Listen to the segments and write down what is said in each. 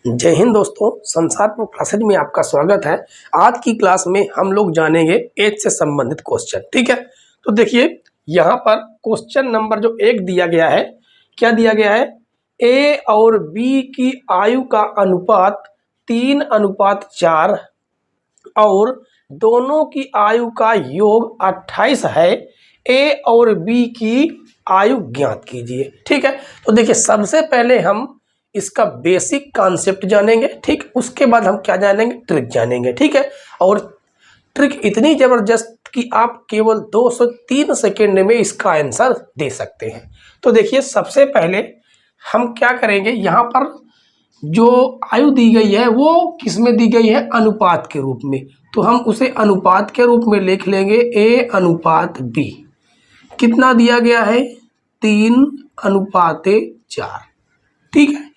जय हिंद दोस्तों, संसारपुर क्लासेज में आपका स्वागत है। आज की क्लास में हम लोग जानेंगे एज से संबंधित क्वेश्चन। ठीक है, तो देखिए यहाँ पर क्वेश्चन नंबर जो 1 दिया गया है, क्या दिया गया है? ए और बी की आयु का अनुपात 3:4 और दोनों की आयु का योग 28 है। ए और बी की आयु ज्ञात कीजिए। ठीक है, तो देखिए सबसे पहले हम इसका बेसिक कॉन्सेप्ट जानेंगे। ठीक, उसके बाद हम क्या जानेंगे? ट्रिक जानेंगे। ठीक है, और ट्रिक इतनी ज़बरदस्त कि आप केवल 2 से 3 सेकेंड में इसका आंसर दे सकते हैं। तो देखिए सबसे पहले हम क्या करेंगे, यहाँ पर जो आयु दी गई है वो किस में दी गई है? अनुपात के रूप में। तो हम उसे अनुपात के रूप में लिख लेंगे A अनुपात B। कितना दिया गया है? 3:4। ठीक है,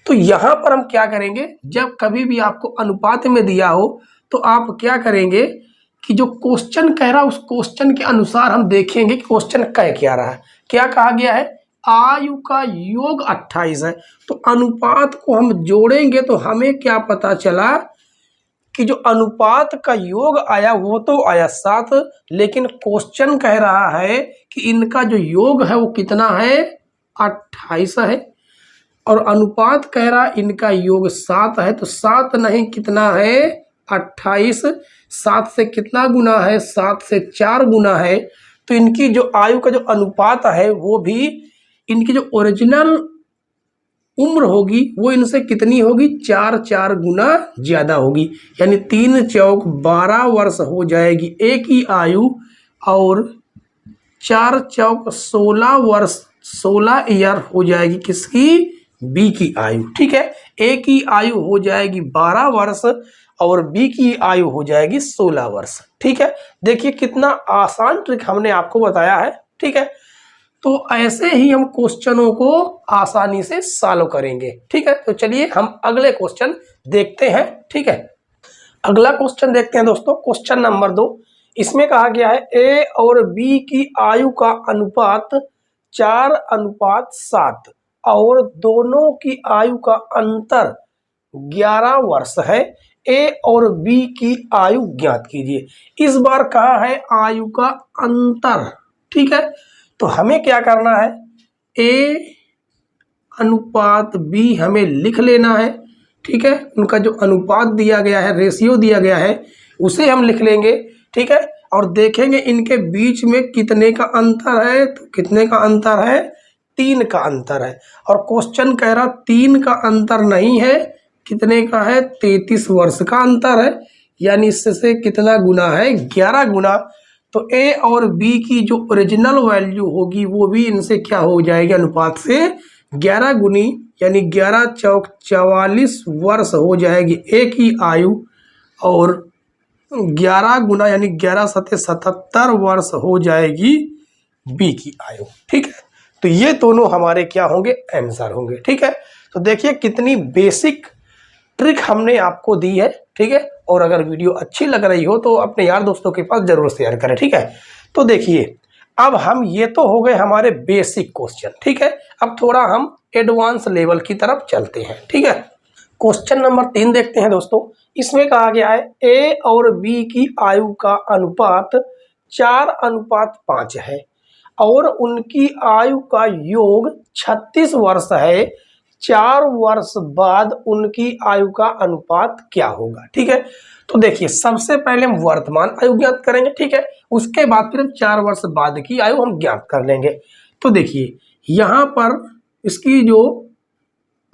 तो यहाँ पर हम क्या करेंगे, जब कभी भी आपको अनुपात में दिया हो तो आप क्या करेंगे कि जो क्वेश्चन कह रहा है उस क्वेश्चन के अनुसार हम देखेंगे कि क्वेश्चन कह क्या रहा है। क्या कहा गया है? आयु का योग 28 है। तो अनुपात को हम जोड़ेंगे तो हमें क्या पता चला कि जो अनुपात का योग आया वो तो आया 7, लेकिन क्वेश्चन कह रहा है कि इनका जो योग है वो कितना है? 28 है। और अनुपात कह रहा इनका योग 7 है, तो 7 नहीं कितना है? 28। 7 से कितना गुना है? 7 से 4 गुना है। तो इनकी जो आयु का जो अनुपात है वो भी इनकी जो ओरिजिनल उम्र होगी वो इनसे कितनी होगी? 4 गुना ज़्यादा होगी, यानी 3 चौक 12 वर्ष हो जाएगी ए की आयु, और 4 चौक 16 वर्ष 16 ईयर हो जाएगी किसकी? बी की आयु। ठीक है, ए की आयु हो जाएगी 12 वर्ष और बी की आयु हो जाएगी 16 वर्ष। ठीक है, देखिए कितना आसान ट्रिक हमने आपको बताया है। ठीक है, तो ऐसे ही हम क्वेश्चनों को आसानी से सॉल्व करेंगे। ठीक है, तो चलिए हम अगले क्वेश्चन देखते हैं। ठीक है, अगला क्वेश्चन देखते हैं दोस्तों, क्वेश्चन नंबर 2। इसमें कहा गया है ए और बी की आयु का अनुपात 4:7 और दोनों की आयु का अंतर 11 वर्ष है। ए और बी की आयु ज्ञात कीजिए। इस बार कहा है आयु का अंतर। ठीक है, तो हमें क्या करना है? ए अनुपात बी हमें लिख लेना है। ठीक है, उनका जो अनुपात दिया गया है, रेशियो दिया गया है, उसे हम लिख लेंगे। ठीक है, और देखेंगे इनके बीच में कितने का अंतर है। तो कितने का अंतर है? 3 का अंतर है। और क्वेश्चन कह रहा 3 का अंतर नहीं है, कितने का है? 33 वर्ष का अंतर है, यानी इससे कितना गुना है? 11 गुना। तो ए और बी की जो ओरिजिनल वैल्यू होगी वो भी इनसे क्या हो जाएगी? अनुपात से 11 गुनी, यानी 11 चौक 44 वर्ष हो जाएगी ए की आयु, और 11 गुना यानी 11 सत्ते 77 वर्ष हो जाएगी बी की आयु। ठीक है, तो ये दोनों हमारे क्या होंगे? आंसर होंगे। ठीक है, तो देखिए कितनी बेसिक ट्रिक हमने आपको दी है। ठीक है, और अगर वीडियो अच्छी लग रही हो तो अपने यार दोस्तों के पास जरूर शेयर करें। ठीक है, तो देखिए अब हम ये तो हो गए हमारे बेसिक क्वेश्चन। ठीक है, अब थोड़ा हम एडवांस लेवल की तरफ चलते हैं। ठीक है, क्वेश्चन नंबर 3 देखते हैं दोस्तों। इसमें कहा गया है ए और बी की आयु का अनुपात 4:5 है और उनकी आयु का योग 36 वर्ष है। 4 वर्ष बाद उनकी आयु का अनुपात क्या होगा? ठीक है, तो देखिए सबसे पहले हम वर्तमान आयु ज्ञात करेंगे। ठीक है, उसके बाद फिर हम 4 वर्ष बाद की आयु हम ज्ञात कर लेंगे। तो देखिए यहाँ पर इसकी जो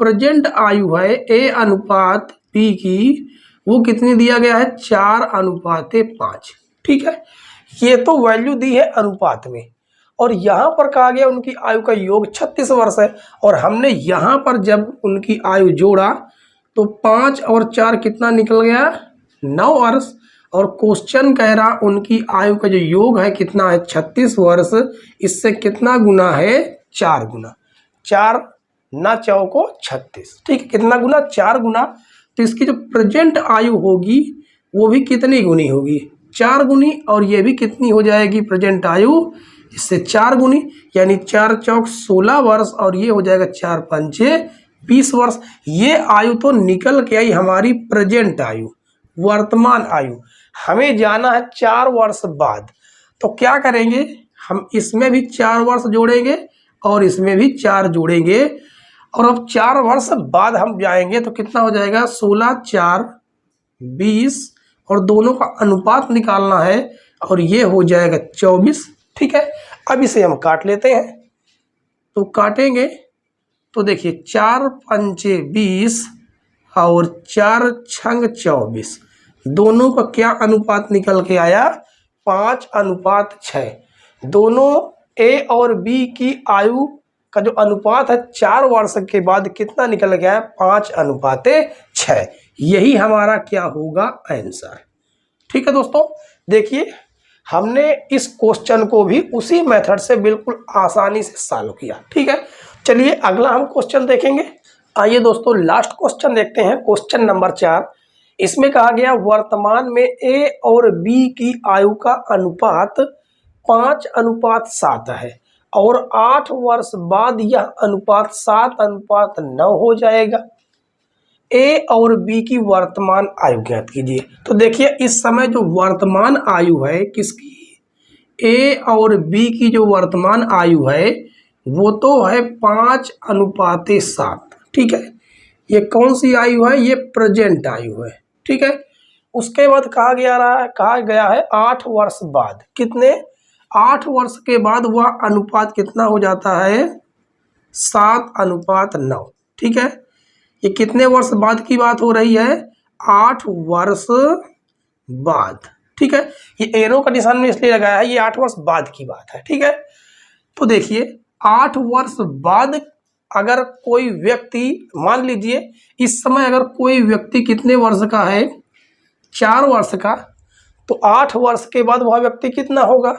प्रेजेंट आयु है ए अनुपात बी की, वो कितनी दिया गया है? 4:5। ठीक है, ये तो वैल्यू दी है अनुपात में, और यहाँ पर कहा गया उनकी आयु का योग 36 वर्ष है। और हमने यहाँ पर जब उनकी आयु जोड़ा तो 5 और 4 कितना निकल गया? 9 वर्ष। और क्वेश्चन कह रहा उनकी आयु का जो योग है कितना है? 36 वर्ष। इससे कितना गुना है? 4 गुना। 4 ना चौको 36। ठीक है, कितना गुना? 4 गुना। तो इसकी जो प्रेजेंट आयु होगी वो भी कितनी गुनी होगी? 4 गुनी। और ये भी कितनी हो जाएगी प्रेजेंट आयु? इससे 4 गुनी, यानी 4 चौक 16 वर्ष, और ये हो जाएगा 4 पंचे 20 वर्ष। ये आयु तो निकल के आई हमारी प्रेजेंट आयु, वर्तमान आयु। हमें जाना है 4 वर्ष बाद, तो क्या करेंगे, हम इसमें भी 4 वर्ष जोड़ेंगे और इसमें भी 4 जोड़ेंगे, और अब 4 वर्ष बाद हम जाएंगे तो कितना हो जाएगा, 16 4 20, और दोनों का अनुपात निकालना है और ये हो जाएगा 24। ठीक है, अब इसे हम काट लेते हैं। तो काटेंगे तो देखिए 4 पंचे 20 और 4 छंग 24, दोनों का क्या अनुपात निकल के आया, 5:6। दोनों ए और बी की आयु का जो अनुपात है 4 वर्ष के बाद कितना निकल गया है, 5:6। यही हमारा क्या होगा, आंसर। ठीक है दोस्तों, देखिए हमने इस क्वेश्चन को भी उसी मेथड से बिल्कुल आसानी से सॉल्व किया। ठीक है, चलिए अगला हम क्वेश्चन देखेंगे। आइए दोस्तों लास्ट क्वेश्चन देखते हैं, क्वेश्चन नंबर 4। इसमें कहा गया वर्तमान में ए और बी की आयु का अनुपात 5:7 है और 8 वर्ष बाद यह अनुपात 7:9 हो जाएगा। ए और बी की वर्तमान आयु ज्ञात कीजिए। तो देखिए इस समय जो वर्तमान आयु है किसकी, ए और बी की जो वर्तमान आयु है वो तो है 5:7। ठीक है, ये कौन सी आयु है, ये प्रेजेंट आयु है। ठीक है, उसके बाद कहा गया है 8 वर्ष बाद, कितने, 8 वर्ष के बाद वह अनुपात कितना हो जाता है, 7:9। ठीक है, ये कितने वर्ष बाद की बात हो रही है, 8 वर्ष बाद। ठीक है, ये एरो का निशान में इसलिए लगाया है, ये 8 वर्ष बाद की बात है। ठीक है, तो देखिए 8 वर्ष बाद अगर कोई व्यक्ति, मान लीजिए इस समय अगर कोई व्यक्ति कितने वर्ष का है, 4 वर्ष का, तो 8 वर्ष के बाद वह व्यक्ति कितना होगा,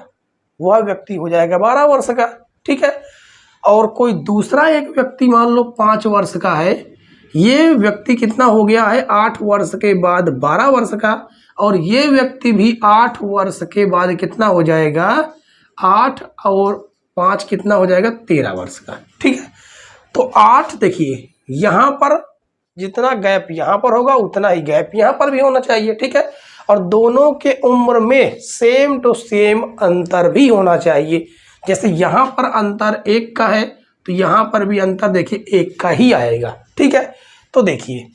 वह व्यक्ति हो जाएगा 12 वर्ष का। ठीक है, और कोई दूसरा एक व्यक्ति मान लो 5 वर्ष का है, ये व्यक्ति कितना हो गया है, 8 वर्ष के बाद 12 वर्ष का, और ये व्यक्ति भी 8 वर्ष के बाद कितना हो जाएगा, 8 और 5 कितना हो जाएगा, 13 वर्ष का। ठीक है, तो 8 देखिए यहाँ पर जितना गैप यहाँ पर होगा उतना ही गैप यहाँ पर भी होना चाहिए। ठीक है, और दोनों के उम्र में सेम टू सेम अंतर भी होना चाहिए। जैसे यहाँ पर अंतर 1 का है तो यहाँ पर भी अंतर देखिए 1 का ही आएगा। ठीक है, तो देखिए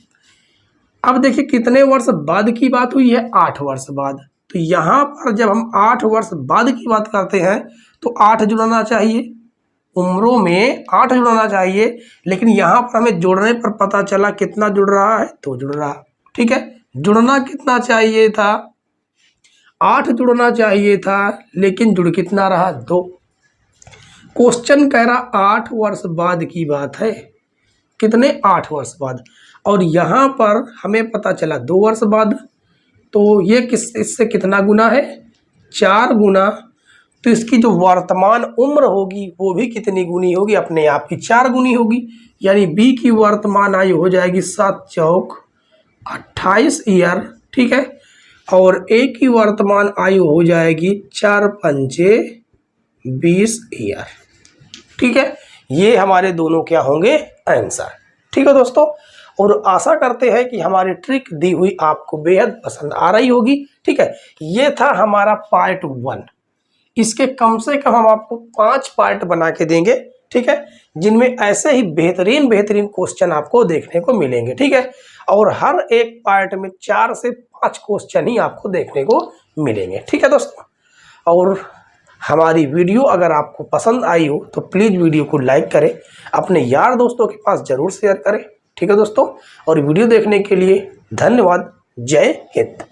अब देखिए कितने वर्ष बाद की बात हुई है, 8 वर्ष बाद। तो यहाँ पर जब हम 8 वर्ष बाद की बात करते हैं तो 8 जुड़ना चाहिए, उम्रों में 8 जुड़ना चाहिए, लेकिन यहाँ पर हमें जोड़ने पर पता चला कितना जुड़ रहा है, 2 जुड़ रहा। ठीक है, जुड़ना कितना चाहिए था, 8 जुड़ना चाहिए था, लेकिन जुड़ कितना रहा, 2। क्वेश्चन कह रहा 8 वर्ष बाद की बात है, कितने, 8 वर्ष बाद, और यहाँ पर हमें पता चला 2 वर्ष बाद। तो ये इससे कितना गुना है, 4 गुना। तो इसकी जो वर्तमान उम्र होगी वो भी कितनी गुनी होगी, अपने आप की 4 गुनी होगी। यानी बी की वर्तमान आयु हो जाएगी 7 चौक 28 ईयर। ठीक है, और ए की वर्तमान आयु हो जाएगी 4 पंचे 20 ईयर। ठीक है, ये हमारे दोनों क्या होंगे, आंसर। ठीक है दोस्तों, और आशा करते हैं कि हमारी ट्रिक दी हुई आपको बेहद पसंद आ रही होगी। ठीक है, ये था हमारा पार्ट 1। इसके कम से कम हम आपको 5 पार्ट बना के देंगे। ठीक है, जिनमें ऐसे ही बेहतरीन क्वेश्चन आपको देखने को मिलेंगे। ठीक है, और हर एक पार्ट में 4 से 5 क्वेश्चन ही आपको देखने को मिलेंगे। ठीक है दोस्तों, और हमारी वीडियो अगर आपको पसंद आई हो तो प्लीज़ वीडियो को लाइक करें, अपने यार दोस्तों के पास ज़रूर शेयर करें। ठीक है दोस्तों, और वीडियो देखने के लिए धन्यवाद। जय हिंद।